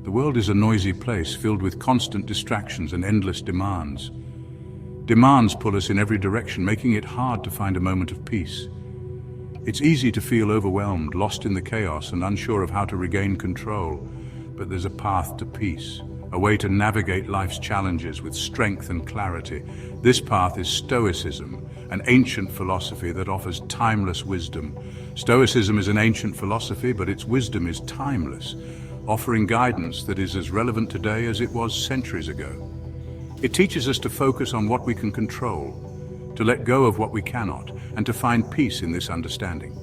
The world is a noisy place filled with constant distractions and endless demands. Demands pull us in every direction, making it hard to find a moment of peace. It's easy to feel overwhelmed, lost in the chaos and unsure of how to regain control. But there's a path to peace, a way to navigate life's challenges with strength and clarity. This path is Stoicism, an ancient philosophy that offers timeless wisdom. Stoicism is an ancient philosophy, but its wisdom is timeless, offering guidance that is as relevant today as it was centuries ago. It teaches us to focus on what we can control, to let go of what we cannot, and to find peace in this understanding.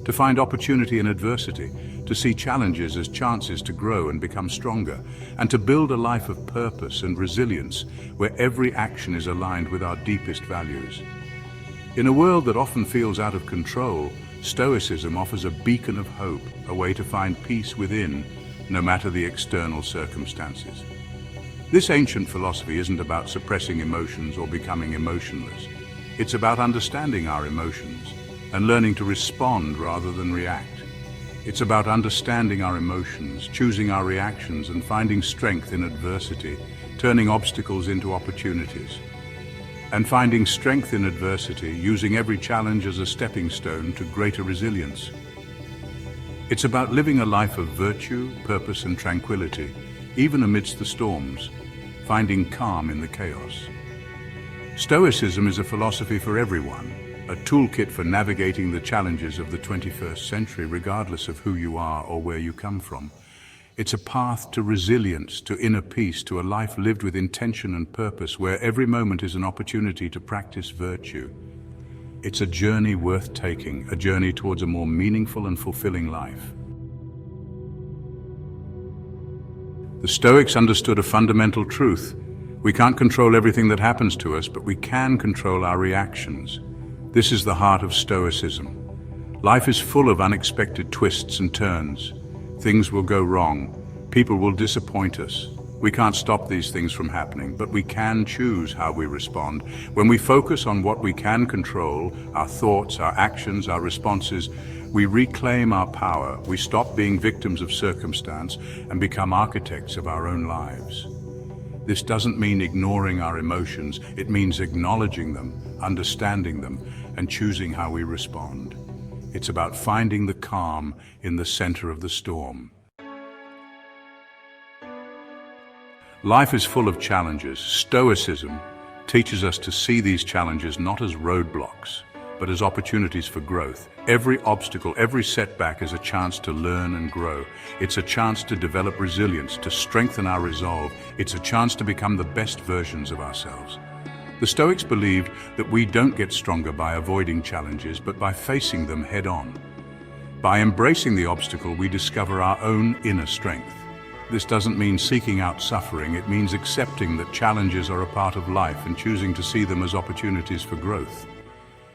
To find opportunity in adversity, to see challenges as chances to grow and become stronger, and to build a life of purpose and resilience where every action is aligned with our deepest values. In a world that often feels out of control, Stoicism offers a beacon of hope, a way to find peace within, no matter the external circumstances. This ancient philosophy isn't about suppressing emotions or becoming emotionless. It's about understanding our emotions and learning to respond rather than react. It's about understanding our emotions, choosing our reactions, and finding strength in adversity, turning obstacles into opportunities. And finding strength in adversity, using every challenge as a stepping stone to greater resilience. It's about living a life of virtue, purpose, and tranquility, even amidst the storms, finding calm in the chaos. Stoicism is a philosophy for everyone, a toolkit for navigating the challenges of the 21st century, regardless of who you are or where you come from. It's a path to resilience, to inner peace, to a life lived with intention and purpose, where every moment is an opportunity to practice virtue. It's a journey worth taking, a journey towards a more meaningful and fulfilling life. The Stoics understood a fundamental truth. We can't control everything that happens to us, but we can control our reactions. This is the heart of Stoicism. Life is full of unexpected twists and turns. Things will go wrong. People will disappoint us. We can't stop these things from happening, but we can choose how we respond. When we focus on what we can control, our thoughts, our actions, our responses, we reclaim our power. We stop being victims of circumstance and become architects of our own lives. This doesn't mean ignoring our emotions. It means acknowledging them, understanding them, and choosing how we respond. It's about finding the calm in the center of the storm. Life is full of challenges. Stoicism teaches us to see these challenges not as roadblocks, but as opportunities for growth. Every obstacle, every setback is a chance to learn and grow. It's a chance to develop resilience, to strengthen our resolve. It's a chance to become the best versions of ourselves. The Stoics believed that we don't get stronger by avoiding challenges, but by facing them head-on. By embracing the obstacle, we discover our own inner strength. This doesn't mean seeking out suffering. It means accepting that challenges are a part of life and choosing to see them as opportunities for growth.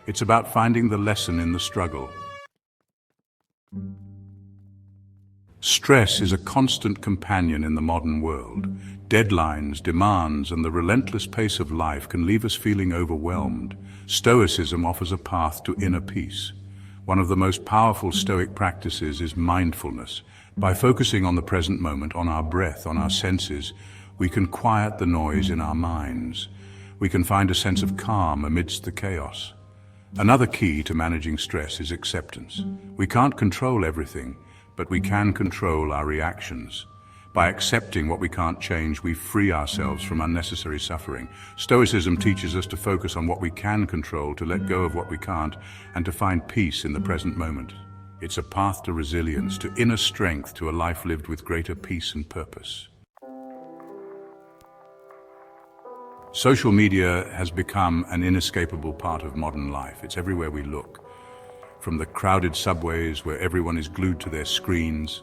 It's about finding the lesson in the struggle. Stress is a constant companion in the modern world. Deadlines, demands, and the relentless pace of life can leave us feeling overwhelmed. Stoicism offers a path to inner peace. One of the most powerful Stoic practices is mindfulness. By focusing on the present moment, on our breath, on our senses, we can quiet the noise in our minds. We can find a sense of calm amidst the chaos. Another key to managing stress is acceptance. We can't control everything, but we can control our reactions. By accepting what we can't change, we free ourselves from unnecessary suffering. Stoicism teaches us to focus on what we can control, to let go of what we can't, and to find peace in the present moment. It's a path to resilience, to inner strength, to a life lived with greater peace and purpose. Social media has become an inescapable part of modern life. It's everywhere we look. From the crowded subways where everyone is glued to their screens,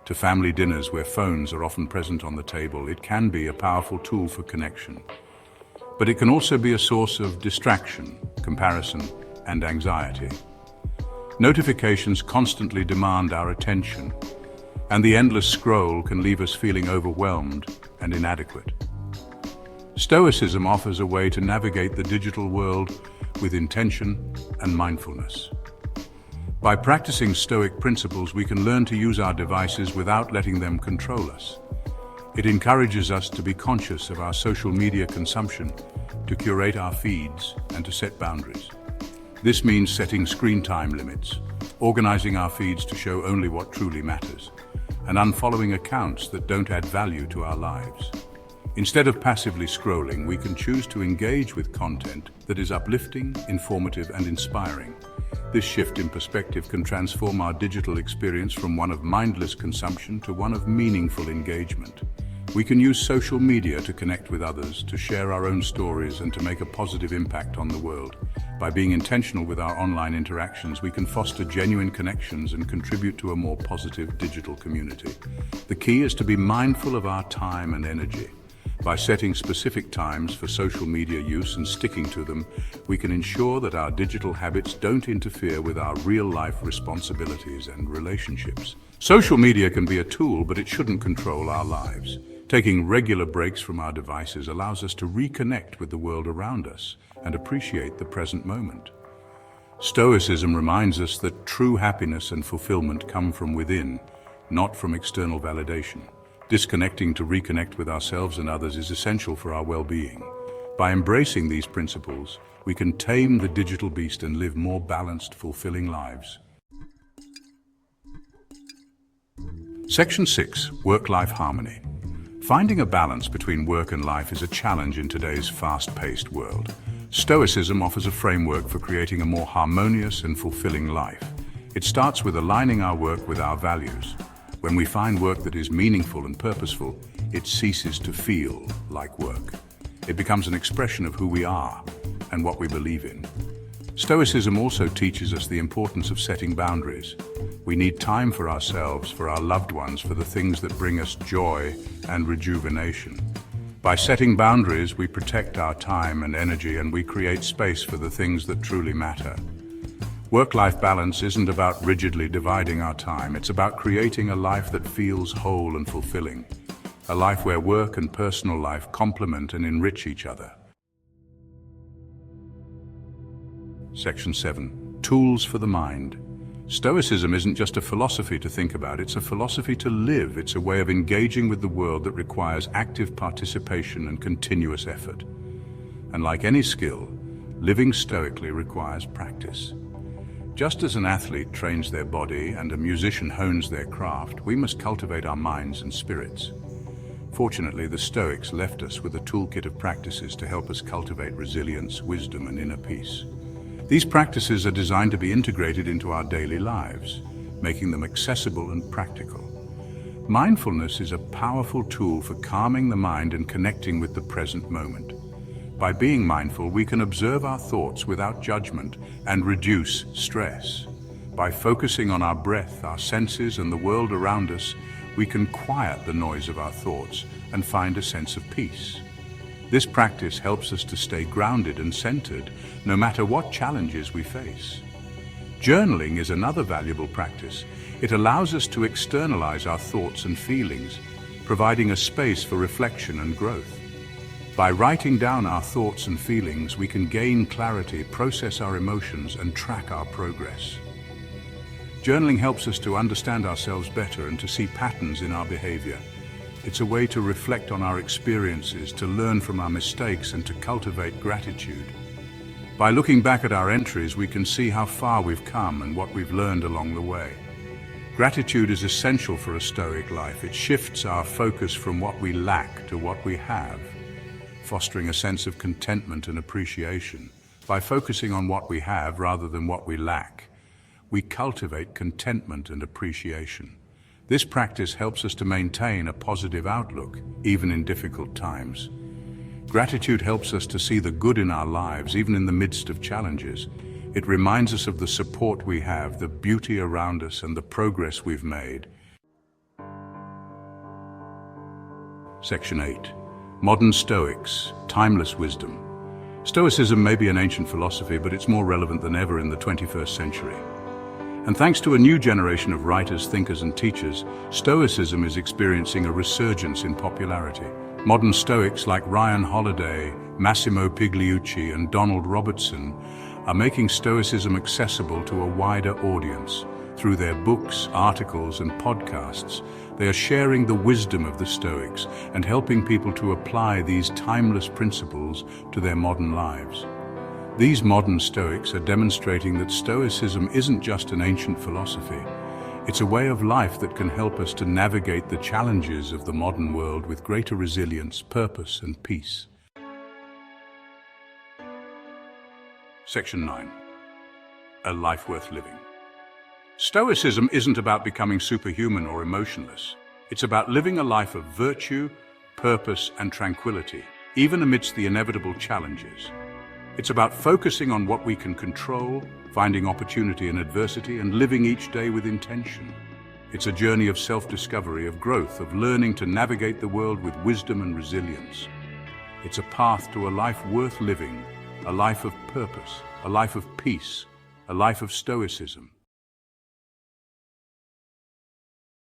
to family dinners where phones are often present on the table, it can be a powerful tool for connection. But it can also be a source of distraction, comparison, and anxiety. Notifications constantly demand our attention, and the endless scroll can leave us feeling overwhelmed and inadequate. Stoicism offers a way to navigate the digital world with intention and mindfulness. By practicing Stoic principles, we can learn to use our devices without letting them control us. It encourages us to be conscious of our social media consumption, to curate our feeds, and to set boundaries. This means setting screen time limits, organizing our feeds to show only what truly matters, and unfollowing accounts that don't add value to our lives. Instead of passively scrolling, we can choose to engage with content that is uplifting, informative, and inspiring. This shift in perspective can transform our digital experience from one of mindless consumption to one of meaningful engagement. We can use social media to connect with others, to share our own stories, and to make a positive impact on the world. By being intentional with our online interactions, we can foster genuine connections and contribute to a more positive digital community. The key is to be mindful of our time and energy. By setting specific times for social media use and sticking to them, we can ensure that our digital habits don't interfere with our real-life responsibilities and relationships. Social media can be a tool, but it shouldn't control our lives. Taking regular breaks from our devices allows us to reconnect with the world around us and appreciate the present moment. Stoicism reminds us that true happiness and fulfillment come from within, not from external validation. Disconnecting to reconnect with ourselves and others is essential for our well-being. By embracing these principles, we can tame the digital beast and live more balanced, fulfilling lives. Section 6. Work-life harmony. Finding a balance between work and life is a challenge in today's fast-paced world. Stoicism offers a framework for creating a more harmonious and fulfilling life. It starts with aligning our work with our values. When we find work that is meaningful and purposeful, it ceases to feel like work. It becomes an expression of who we are and what we believe in. Stoicism also teaches us the importance of setting boundaries. We need time for ourselves, for our loved ones, for the things that bring us joy and rejuvenation. By setting boundaries, we protect our time and energy, and we create space for the things that truly matter. Work-life balance isn't about rigidly dividing our time. It's about creating a life that feels whole and fulfilling. A life where work and personal life complement and enrich each other. Section 7. Tools for the mind. Stoicism isn't just a philosophy to think about, it's a philosophy to live. It's a way of engaging with the world that requires active participation and continuous effort. And like any skill, living stoically requires practice. Just as an athlete trains their body and a musician hones their craft, we must cultivate our minds and spirits. Fortunately, the Stoics left us with a toolkit of practices to help us cultivate resilience, wisdom, and inner peace. These practices are designed to be integrated into our daily lives, making them accessible and practical. Mindfulness is a powerful tool for calming the mind and connecting with the present moment. By being mindful, we can observe our thoughts without judgment and reduce stress. By focusing on our breath, our senses, and the world around us, we can quiet the noise of our thoughts and find a sense of peace. This practice helps us to stay grounded and centered, no matter what challenges we face. Journaling is another valuable practice. It allows us to externalize our thoughts and feelings, providing a space for reflection and growth. By writing down our thoughts and feelings, we can gain clarity, process our emotions, and track our progress. Journaling helps us to understand ourselves better and to see patterns in our behavior. It's a way to reflect on our experiences, to learn from our mistakes, and to cultivate gratitude. By looking back at our entries, we can see how far we've come and what we've learned along the way. Gratitude is essential for a Stoic life. It shifts our focus from what we lack to what we have, fostering a sense of contentment and appreciation. By focusing on what we have rather than what we lack, we cultivate contentment and appreciation. This practice helps us to maintain a positive outlook, even in difficult times. Gratitude helps us to see the good in our lives, even in the midst of challenges. It reminds us of the support we have, the beauty around us, and the progress we've made. Section 8. Modern Stoics, timeless wisdom. Stoicism may be an ancient philosophy, but it's more relevant than ever in the 21st century. And thanks to a new generation of writers, thinkers, and teachers, Stoicism is experiencing a resurgence in popularity. Modern Stoics like Ryan Holiday, Massimo Pigliucci, and Donald Robertson are making Stoicism accessible to a wider audience. Through their books, articles, and podcasts, they are sharing the wisdom of the Stoics and helping people to apply these timeless principles to their modern lives. These modern Stoics are demonstrating that Stoicism isn't just an ancient philosophy. It's a way of life that can help us to navigate the challenges of the modern world with greater resilience, purpose, and peace. Section 9. A life worth living. Stoicism isn't about becoming superhuman or emotionless. It's about living a life of virtue, purpose, and tranquility, even amidst the inevitable challenges. It's about focusing on what we can control, finding opportunity in adversity, and living each day with intention. It's a journey of self-discovery, of growth, of learning to navigate the world with wisdom and resilience. It's a path to a life worth living, a life of purpose, a life of peace, a life of stoicism.